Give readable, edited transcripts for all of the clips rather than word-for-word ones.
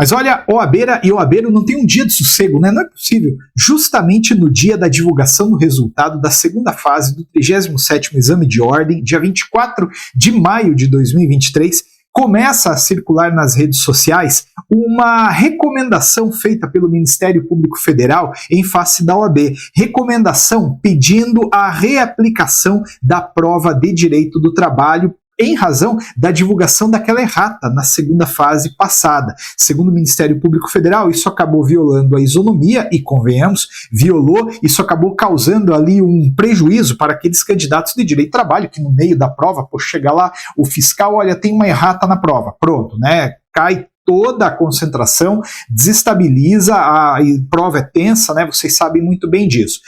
Mas olha, OABeira e OABeiro não tem um dia de sossego, né? Não é possível. Justamente no dia da divulgação do resultado da segunda fase do 37º Exame de Ordem, dia 24 de maio de 2023, começa a circular nas redes sociais uma recomendação feita pelo Ministério Público Federal em face da OAB. Recomendação pedindo a reaplicação da prova de Direito do Trabalho em razão da divulgação daquela errata na segunda fase passada. Segundo o Ministério Público Federal, isso acabou violando a isonomia e, convenhamos, isso acabou causando ali um prejuízo para aqueles candidatos de direito do trabalho que no meio da prova, chega lá, o fiscal, olha, tem uma errata na prova, pronto, né, cai toda a concentração, desestabiliza, a prova é tensa, né, vocês sabem muito bem disso.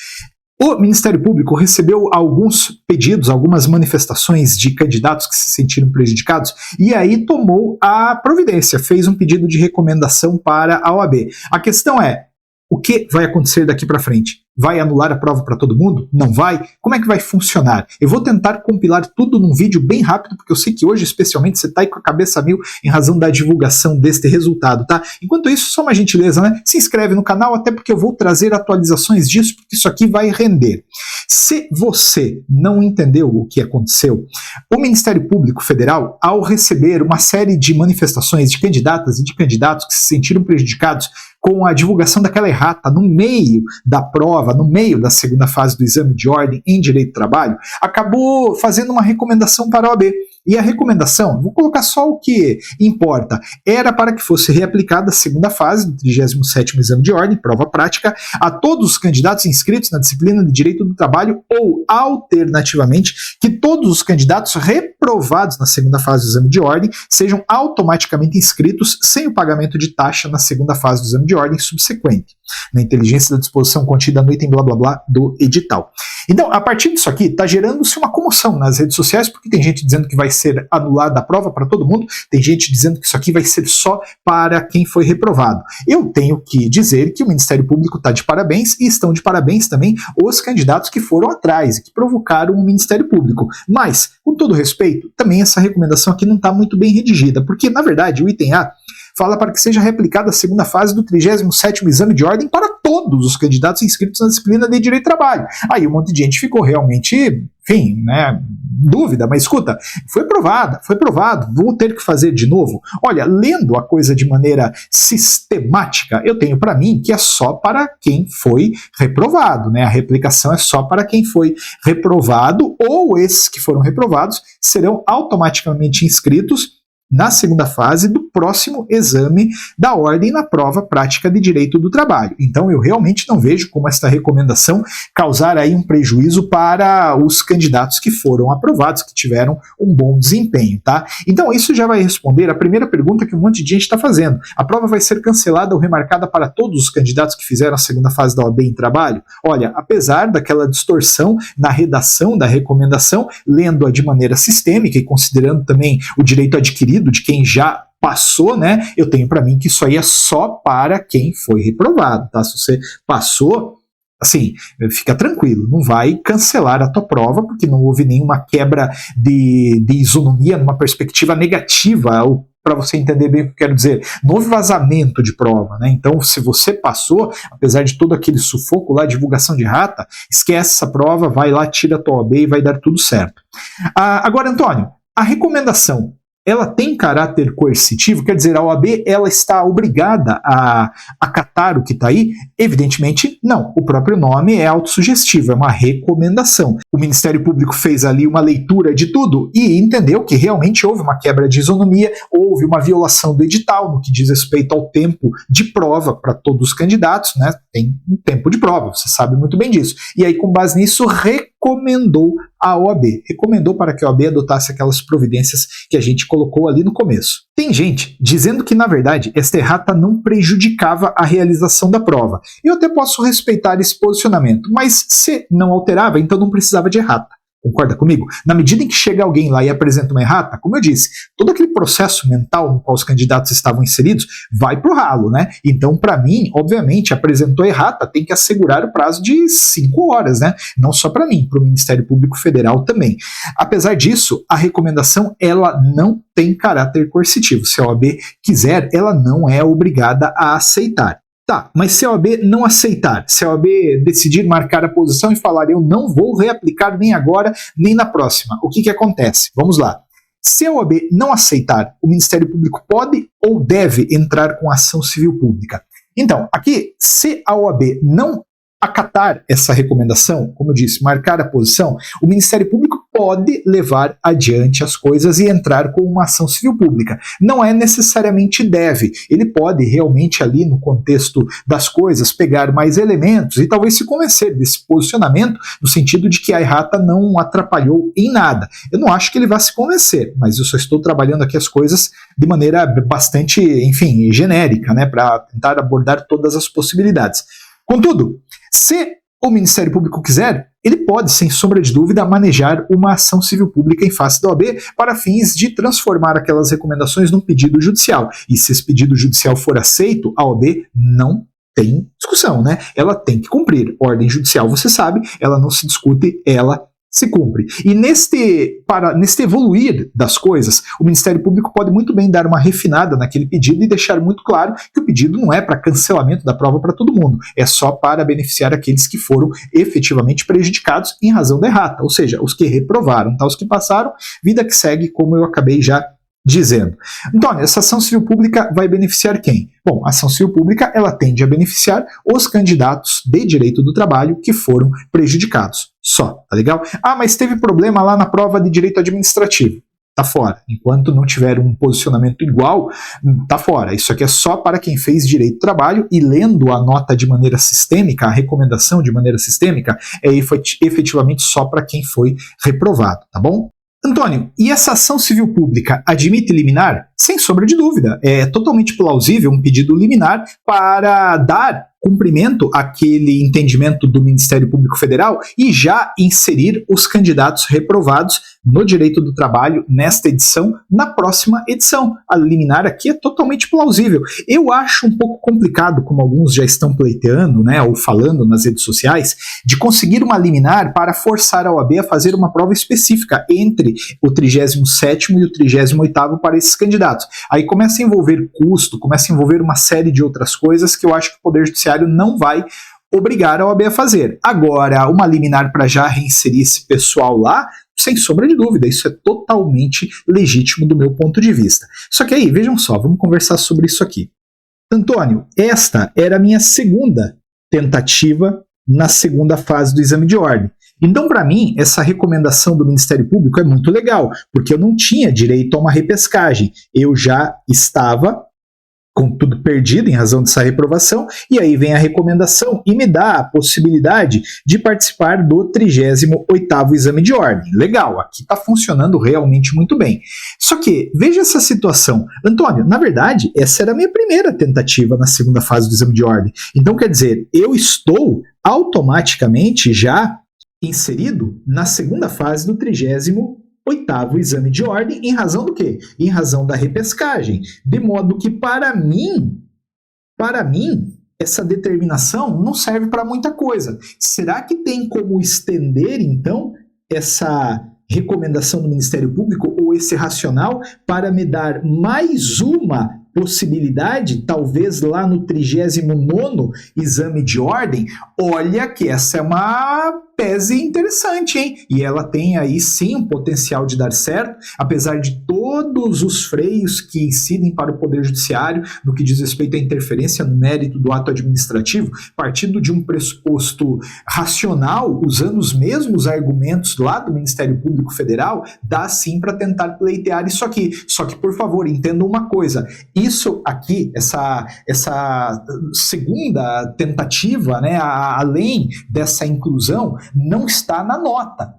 O Ministério Público recebeu alguns pedidos, algumas manifestações de candidatos que se sentiram prejudicados e aí tomou a providência, fez um pedido de recomendação para a OAB. A questão é, o que vai acontecer daqui para frente? Vai anular a prova para todo mundo? Não vai? Como é que vai funcionar? Eu vou tentar compilar tudo num vídeo bem rápido, porque eu sei que hoje, especialmente, você está aí com a cabeça a mil em razão da divulgação deste resultado, tá? Enquanto isso, só uma gentileza, né? Se inscreve no canal, até porque eu vou trazer atualizações disso, porque isso aqui vai render. Se você não entendeu o que aconteceu, o Ministério Público Federal, ao receber uma série de manifestações de candidatas e de candidatos que se sentiram prejudicados com a divulgação daquela errata no meio da prova, no meio da segunda fase do exame de ordem em direito do trabalho, acabou fazendo uma recomendação para a OAB. E a recomendação, vou colocar só o que importa, era para que fosse reaplicada a segunda fase do 37º Exame de Ordem, prova prática, a todos os candidatos inscritos na disciplina de Direito do Trabalho ou, alternativamente, que todos os candidatos reprovados na segunda fase do Exame de Ordem sejam automaticamente inscritos sem o pagamento de taxa na segunda fase do Exame de Ordem subsequente, na inteligência da disposição contida no item blá blá blá do edital. Então, a partir disso aqui, está gerando-se uma comoção nas redes sociais, porque tem gente dizendo que vai ser anulada a prova para todo mundo, tem gente dizendo que isso aqui vai ser só para quem foi reprovado. Eu tenho que dizer que o Ministério Público está de parabéns, e estão de parabéns também os candidatos que foram atrás e que provocaram o Ministério Público. Mas, com todo respeito, também essa recomendação aqui não está muito bem redigida, porque, na verdade, o item A fala para que seja replicada a segunda fase do 37º Exame de Ordem para todos os candidatos inscritos na disciplina de Direito do Trabalho. Aí um monte de gente ficou realmente, enfim, né, dúvida, mas escuta, foi provado, vou ter que fazer de novo? Olha, lendo a coisa de maneira sistemática, eu tenho para mim que é só para quem foi reprovado, né? A replicação é só para quem foi reprovado, ou esses que foram reprovados serão automaticamente inscritos na segunda fase do próximo exame da ordem na prova prática de Direito do Trabalho. Então eu realmente não vejo como esta recomendação causar aí um prejuízo para os candidatos que foram aprovados, que tiveram um bom desempenho, tá? Então isso já vai responder a primeira pergunta que um monte de gente está fazendo. A prova vai ser cancelada ou remarcada para todos os candidatos que fizeram a segunda fase da OAB em trabalho? Olha, apesar daquela distorção na redação da recomendação, lendo-a de maneira sistêmica e considerando também o direito adquirido de quem já passou, né? Eu tenho para mim que isso aí é só para quem foi reprovado, tá? Se você passou, assim, fica tranquilo, não vai cancelar a tua prova, porque não houve nenhuma quebra de isonomia numa perspectiva negativa, ou para você entender bem o que eu quero dizer, não houve vazamento de prova, né? Então, se você passou, apesar de todo aquele sufoco lá, divulgação de rata, esquece essa prova, vai lá, tira a tua OAB e vai dar tudo certo. Agora, Antônio, a recomendação, ela tem caráter coercitivo? Quer dizer, a OAB ela está obrigada a acatar o que está aí? Evidentemente, não. O próprio nome é autossugestivo, é uma recomendação. O Ministério Público fez ali uma leitura de tudo e entendeu que realmente houve uma quebra de isonomia, houve uma violação do edital no que diz respeito ao tempo de prova para todos os candidatos, né? Tem um tempo de prova, você sabe muito bem disso. E aí, com base nisso, recomendou a OAB, recomendou para que a OAB adotasse aquelas providências que a gente colocou ali no começo. Tem gente dizendo que, na verdade, esta errata não prejudicava a realização da prova. Eu até posso respeitar esse posicionamento, mas se não alterava, então não precisava de errata. Concorda comigo? Na medida em que chega alguém lá e apresenta uma errata, como eu disse, todo aquele processo mental no qual os candidatos estavam inseridos vai pro ralo, né? Então, para mim, obviamente, apresentou errata, tem que assegurar o prazo de 5 horas, né? Não só para mim, para o Ministério Público Federal também. Apesar disso, a recomendação, ela não tem caráter coercitivo. Se a OAB quiser, ela não é obrigada a aceitar. Tá, mas se a OAB não aceitar, se a OAB decidir marcar a posição e falar eu não vou reaplicar nem agora, nem na próxima, o que acontece? Vamos lá. Se a OAB não aceitar, o Ministério Público pode ou deve entrar com ação civil pública. Então, aqui, se a OAB não acatar essa recomendação, como eu disse, marcar a posição, o Ministério Público pode levar adiante as coisas e entrar com uma ação civil pública. Não é necessariamente deve. Ele pode realmente ali no contexto das coisas pegar mais elementos e talvez se convencer desse posicionamento no sentido de que a errata não atrapalhou em nada. Eu não acho que ele vá se convencer, mas eu só estou trabalhando aqui as coisas de maneira bastante, enfim, genérica, né, para tentar abordar todas as possibilidades. Contudo, se o Ministério Público quiser, ele pode, sem sombra de dúvida, manejar uma ação civil pública em face da OAB para fins de transformar aquelas recomendações num pedido judicial. E se esse pedido judicial for aceito, a OAB não tem discussão, né? Ela tem que cumprir. Ordem judicial, você sabe, ela não se discute, ela se cumpre. E neste evoluir das coisas, o Ministério Público pode muito bem dar uma refinada naquele pedido e deixar muito claro que o pedido não é para cancelamento da prova para todo mundo, é só para beneficiar aqueles que foram efetivamente prejudicados em razão da errata, ou seja, os que reprovaram, tá? Os que passaram, vida que segue, como eu acabei já dizendo. Antônio, essa ação civil pública vai beneficiar quem? Bom, a ação civil pública, ela tende a beneficiar os candidatos de direito do trabalho que foram prejudicados. Só, tá legal? Ah, mas teve problema lá na prova de direito administrativo. Tá fora. Enquanto não tiver um posicionamento igual, tá fora. Isso aqui é só para quem fez direito do trabalho e lendo a nota de maneira sistêmica, a recomendação de maneira sistêmica, é efetivamente só para quem foi reprovado, tá bom? Antônio, e essa ação civil pública admite liminar? Sem sombra de dúvida. É totalmente plausível um pedido liminar para dar cumprimento àquele entendimento do Ministério Público Federal e já inserir os candidatos reprovados no direito do trabalho nesta edição, na próxima edição. A liminar aqui é totalmente plausível. Eu acho um pouco complicado, como alguns já estão pleiteando, né, ou falando nas redes sociais, de conseguir uma liminar para forçar a OAB a fazer uma prova específica entre o 37º e o 38º para esses candidatos. Aí começa a envolver custo, começa a envolver uma série de outras coisas que eu acho que o Poder Judiciário não vai obrigar a OAB a fazer. Agora, uma liminar para já reinserir esse pessoal lá, sem sombra de dúvida, isso é totalmente legítimo do meu ponto de vista. Só que aí, vejam só, vamos conversar sobre isso aqui. Antônio, esta era a minha segunda tentativa na segunda fase do exame de ordem. Então, para mim, essa recomendação do Ministério Público é muito legal, porque eu não tinha direito a uma repescagem. Eu já estava com tudo perdido em razão dessa reprovação, e aí vem a recomendação e me dá a possibilidade de participar do 38º exame de ordem. Legal, aqui está funcionando realmente muito bem. Só que, veja essa situação. Antônio, na verdade, essa era a minha primeira tentativa na segunda fase do exame de ordem. Então, quer dizer, eu estou automaticamente já inserido na segunda fase do 38º exame de ordem, em razão do quê? Em razão da repescagem. De modo que, para mim, essa determinação não serve para muita coisa. Será que tem como estender, então, essa recomendação do Ministério Público ou esse racional para me dar mais uma possibilidade, talvez lá no 39º exame de ordem? Olha que essa é uma tese interessante, hein? E ela tem aí sim um potencial de dar certo, apesar de todos os freios que incidem para o Poder Judiciário no que diz respeito à interferência no mérito do ato administrativo, partindo de um pressuposto racional, usando os mesmos argumentos lá do Ministério Público Federal, dá sim para tentar pleitear isso aqui. Só que, por favor, entendam uma coisa, isso aqui, essa segunda tentativa, né, além dessa inclusão, não está na nota,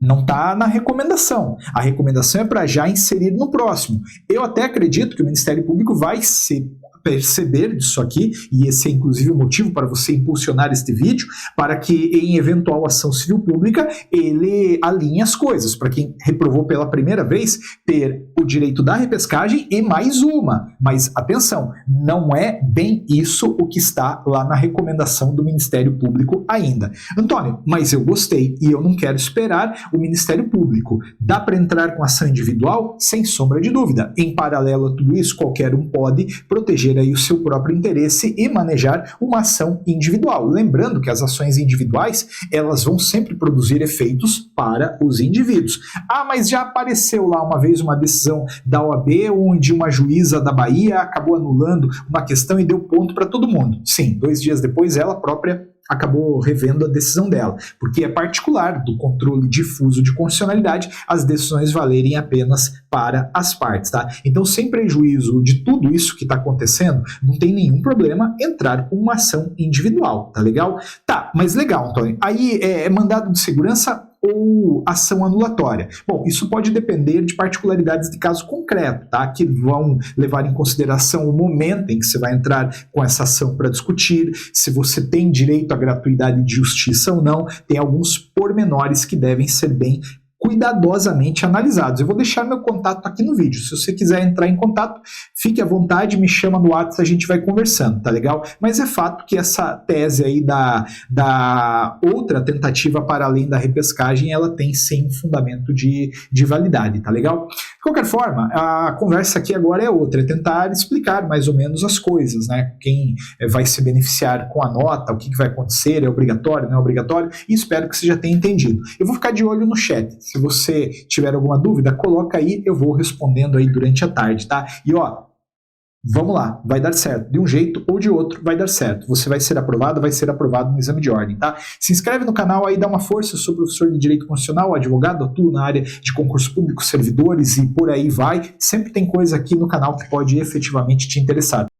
não está na recomendação. A recomendação é para já inserir no próximo. Eu até acredito que o Ministério Público vai se perceber disso aqui, e esse é inclusive o motivo para você impulsionar este vídeo, para que em eventual ação civil pública ele alinhe as coisas, para quem reprovou pela primeira vez ter o direito da repescagem e mais uma. Mas atenção, não é bem isso o que está lá na recomendação do Ministério Público ainda. Antônio, mas eu gostei e eu não quero esperar o Ministério Público. Dá para entrar com ação individual? Sem sombra de dúvida. Em paralelo a tudo isso, qualquer um pode proteger aí o seu próprio interesse e manejar uma ação individual. Lembrando que as ações individuais, elas vão sempre produzir efeitos para os indivíduos. Ah, mas já apareceu lá uma vez uma decisão da OAB onde uma juíza da Bahia acabou anulando uma questão e deu ponto para todo mundo. Sim, 2 dias depois ela própria acabou revendo a decisão dela, porque é particular do controle difuso de constitucionalidade as decisões valerem apenas para as partes, tá? Então, sem prejuízo de tudo isso que está acontecendo, não tem nenhum problema entrar com uma ação individual, tá legal? Tá, mas legal, Antônio. Aí é mandado de segurança ou ação anulatória? Bom, isso pode depender de particularidades de caso concreto, tá? Que vão levar em consideração o momento em que você vai entrar com essa ação para discutir, se você tem direito à gratuidade de justiça ou não, tem alguns pormenores que devem ser bem cuidadosamente analisados. Eu vou deixar meu contato aqui no vídeo. Se você quiser entrar em contato, fique à vontade, me chama no WhatsApp, a gente vai conversando, tá legal? Mas é fato que essa tese aí da outra tentativa para além da repescagem, ela tem sim fundamento de validade, tá legal? De qualquer forma, a conversa aqui agora é outra, é tentar explicar mais ou menos as coisas, né? Quem vai se beneficiar com a nota, o que vai acontecer, é obrigatório, não é obrigatório, e espero que você já tenha entendido. Eu vou ficar de olho no chat. Se você tiver alguma dúvida, coloca aí, eu vou respondendo aí durante a tarde, tá? E ó, vamos lá, vai dar certo. De um jeito ou de outro vai dar certo. Você vai ser aprovado no exame de ordem, tá? Se inscreve no canal aí, dá uma força. Eu sou professor de Direito Constitucional, advogado, atuo na área de concurso público, servidores e por aí vai. Sempre tem coisa aqui no canal que pode efetivamente te interessar.